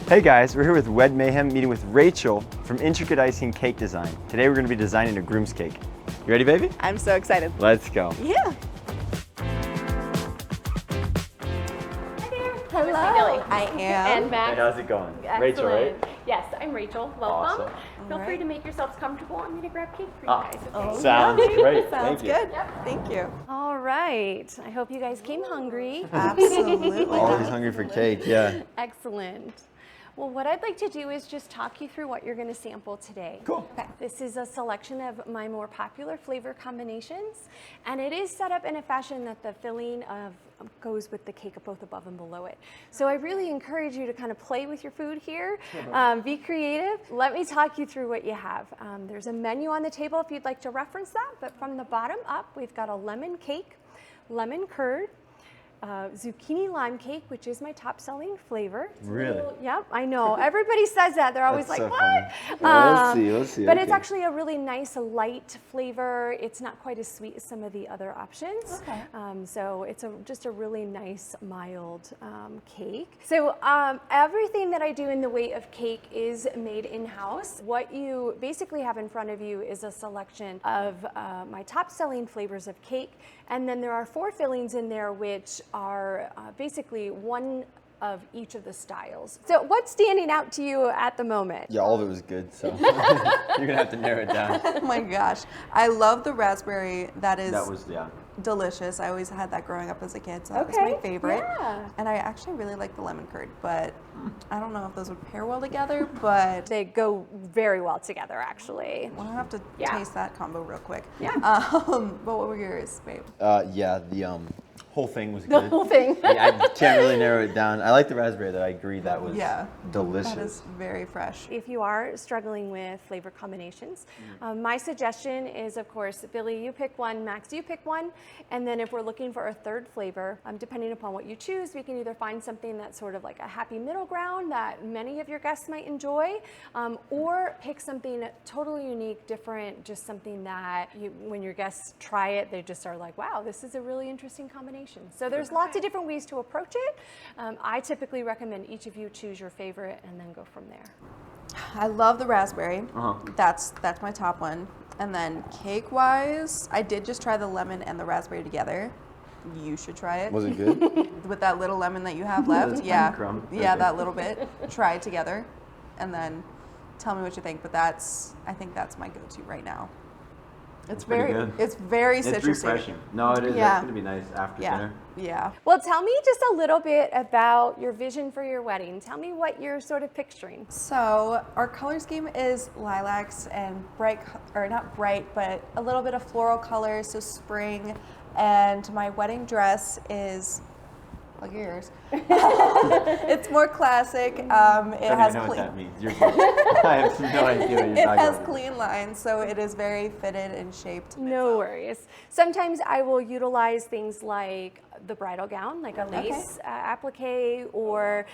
Hey guys, we're here with Wed Mayhem meeting with Rachel from Intricate Icing Cake Design. Today we're going to be designing a groom's cake. You ready, baby? I'm so excited. Let's go. Yeah. Hi there. Hello. I am. And Max. Hey, how's it going? Excellent. Rachel, right? Yes, I'm Rachel. Welcome. Awesome. Feel free Alright. to make yourselves comfortable. I'm going to grab cake for you guys. Okay? Oh, Sounds great. Sounds Thank you. good. Thank you. All right. I hope you guys came hungry. Absolutely. Always hungry for cake, yeah. Excellent. Well, what I'd like to do is just talk you through what you're going to sample today. Cool. Okay. This is a selection of my more popular flavor combinations, and it is set up in a fashion that the filling goes with the cake both above and below it. So I really encourage you to kind of play with your food here, be creative. Let me talk you through what you have. There's a menu on the table if you'd like to reference that, but from the bottom up, we've got a lemon cake, lemon curd, zucchini lime cake, which is my top selling flavor. Really? Yep, I know. Everybody says that. They're always That's like, so what? funny. Yeah, let's see. But Okay. it's actually a really nice, light flavor. It's not quite as sweet as some of the other options. Okay. So it's just a really nice, mild cake. So everything that I do in the way of cake is made in-house. What you basically have in front of you is a selection of my top selling flavors of cake. And then there are 4 fillings in there, which are basically one of each of the styles. So what's standing out to you at the moment? Yeah, all of it was good, so you're going to have to narrow it down. Oh my gosh. I love the raspberry. That is Yeah. delicious. I always had that growing up as a kid, so that was my favorite. Yeah. And I actually really like the lemon curd, but I don't know if those would pair well together, but They go very well together, actually. I'll have to Yeah. taste that combo real quick. Yeah. But what were yours, babe? Yeah, the whole thing was The good. whole thing. I can't really narrow it down. I like the raspberry though. I agree that was delicious. That is very fresh. If you are struggling with flavor combinations, my suggestion is, of course, Billy, you pick one, Max, you pick one, and then if we're looking for a third flavor, depending upon what you choose, we can either find something that's sort of like a happy middle ground that many of your guests might enjoy, or pick something totally unique, different, just something that when your guests try it, they just are like, wow, this is a really interesting combination. So there's lots of different ways to approach it. I typically recommend each of you choose your favorite and then go from there. I love the raspberry. Uh-huh. That's my top one. And then cake-wise, I did just try the lemon and the raspberry together. You should try it. Was it good? With that little lemon that you have left. That's Yeah. tiny crumb. Yeah, Okay. that little bit. Try it together. And then tell me what you think. But I think that's my go-to right now. It's pretty very good. it's very It's citrusy. refreshing. No, it is. Yeah. That's going to be nice after Yeah. dinner. Yeah. Well, tell me just a little bit about your vision for your wedding. Tell me what you're sort of picturing. So our color scheme is lilacs and bright, or not bright, but a little bit of floral colors, so spring. And my wedding dress is, look at yours. It's more classic. It I don't has even know what clean. that means. You're good. I have no idea what you're It talking has about. clean lines, so it is very fitted and shaped. No worries. Sometimes I will utilize things like the bridal gown, like a lace applique, or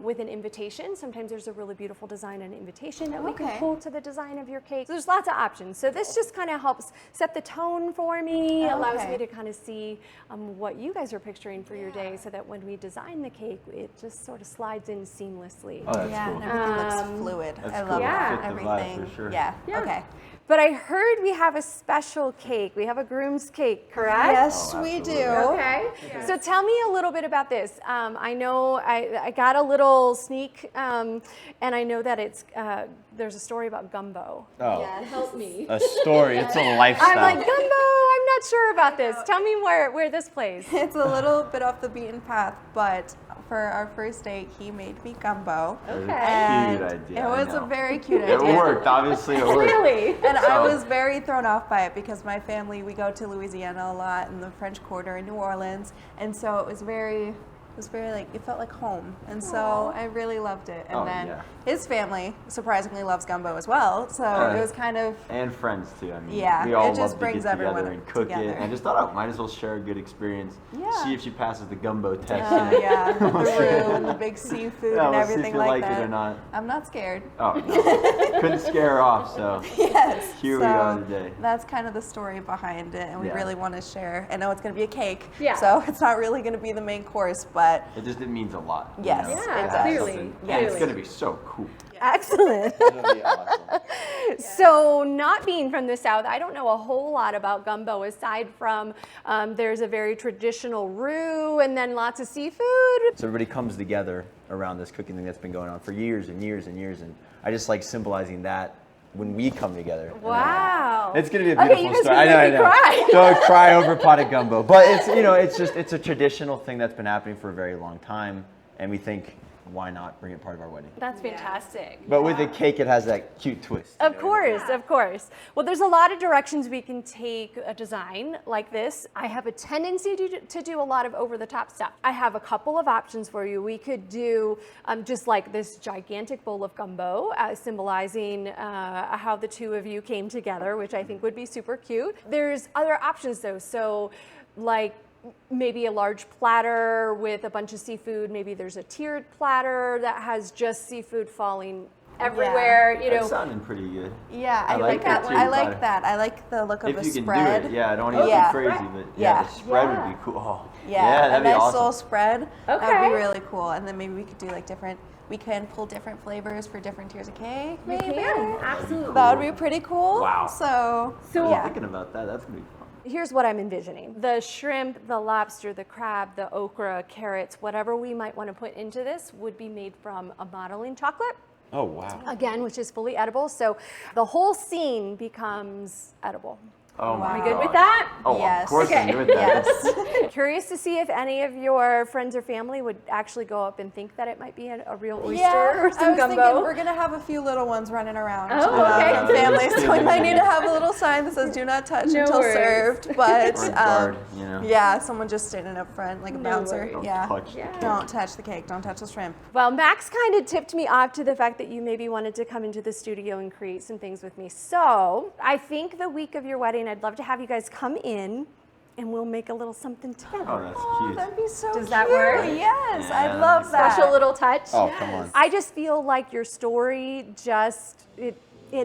with an invitation. Sometimes there's a really beautiful design and invitation that we can Okay. pull to the design of your cake. So there's lots of options. So this just kind of helps set the tone for me, allows Okay. me to kind of see what you guys are picturing for your day, so that when we design the cake, it just sort of slides in seamlessly. Oh, that's Yeah, cool. and everything looks fluid. That's I cool. love Yeah. that. Fit the vibe Everything. for sure. Yeah. Yeah. Okay. But I heard we have a special cake. We have a groom's cake, correct? Yes, Oh, we absolutely. do. Okay. So tell me a little bit about this. I know I got a little sneak, and I know that it's there's a story about gumbo. Oh, Help me. a story. It's a lifestyle. I'm like, gumbo, I'm not sure about this. Tell me where this plays. It's a little bit off the beaten path, but for our first date, he made me gumbo. It was Okay. a cute idea. It I was a know. very cute It idea. worked. Obviously, it worked. Really? And I So- was very thrown off by it because my family, we go to Louisiana a lot and the French Quarter in New Orleans. And so it was very like, it felt like home. And so I really loved it. And Oh, then yeah. his family surprisingly loves gumbo as well. So it was kind of, And friends too. I mean, Yeah, we all it just love to brings get together everyone and cook it. together. And I just thought I might as well share a good experience. Yeah. See if she passes the gumbo test. yeah, the We'll see. roux and the big seafood Yeah, and we'll see everything if you like like that. it or not. I'm not scared. Oh, no. Couldn't scare her off, so Yes. here we are today. That's kind of the story behind it, and we Yeah. really want to share. I know it's going to be a cake, Yeah. so it's not really going to be the main course, but but It just, it means a lot. you yes, know? Yeah, it It does. has clearly. something- Yes. And it's going to be so cool. Excellent. It'll be awesome. So, not being from the South, I don't know a whole lot about gumbo aside from there's a very traditional roux and then lots of seafood. So everybody comes together around this cooking thing that's been going on for years and years and years, and I just like symbolizing that when we come together. Wow. It's gonna be a Okay, beautiful you guys story. can I make know, me I know. cry. Don't cry over pot of gumbo, but it's it's a traditional thing that's been happening for a very long time, and we think, why not bring it part of our wedding? That's fantastic. But with the cake, it has that cute twist. Of course, of course. Well, there's a lot of directions we can take a design like this. I have a tendency to do a lot of over-the-top stuff. I have a couple of options for you. We could do just like this gigantic bowl of gumbo, symbolizing how the two of you came together, which I think would be super cute. There's other options though, so like maybe a large platter with a bunch of seafood. Maybe there's a tiered platter that has just seafood falling everywhere. You know, That's sounding pretty good. Yeah, I I like like that that. too, I the like platter. that. I like the look of If the you can spread. do it, yeah, I don't want to Yeah. get too crazy, but Yeah. the spread Yeah. would be cool. Oh, Yeah, that'd a be nice awesome. little spread. That would Okay. be really cool. And then maybe we could do like different. We can pull different flavors for different tiers of cake. you Maybe can, absolutely. that would be pretty cool. Wow. So So- yeah. Thinking about that, that's gonna be fun. Here's what I'm envisioning. The shrimp, the lobster, the crab, the okra, carrots, whatever we might want to put into this would be made from a modeling chocolate. Oh wow. Again, which is fully edible. So the whole scene becomes edible. Oh my We good with gosh. that? Oh, Yes. of course I'm Okay. good with that. Yes. Curious to see if any of your friends or family would actually go up and think that it might be a real oyster Yeah, or some I was gumbo. thinking we're gonna have a few little ones running around Oh, okay. from families, so we might need to have a little sign that says "Do not touch No until worries. served." But Or a guard, you know. yeah, someone just standing up front like a No bouncer. worries. Don't Yeah, touch the Yeah. cake. don't touch the cake. Don't touch the shrimp. Well, Max kind of tipped me off to the fact that you maybe wanted to come into the studio and create some things with me. So I think the week of your wedding, I'd love to have you guys come in and we'll make a little something together. Oh, that's Oh, cute. that'd be so Does cute. that work? Yes, Yeah, I'd that'd love be that. Special little touch. Oh, come on. I just feel like your story just, it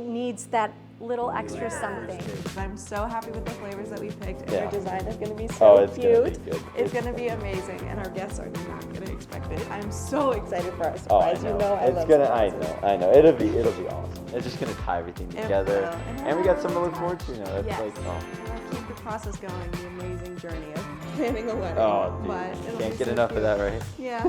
needs that little extra something. I'm so happy with the flavors that we picked, and Yeah. your design is going to be so Oh, it's cute. gonna be good. It's going to be amazing, and our guests are not going to expect it. I'm so excited for our Oh, I surprise. know. You know, I It's love gonna. surprises. I know. It'll be awesome. It's just gonna tie everything It together, will. and we got something to look forward to. You know, that's Yes. like, oh, And I'll keep the process going, the amazing journey of planning a wedding. oh, but dude, it'll can't be get so enough cute. of that, right? Yeah.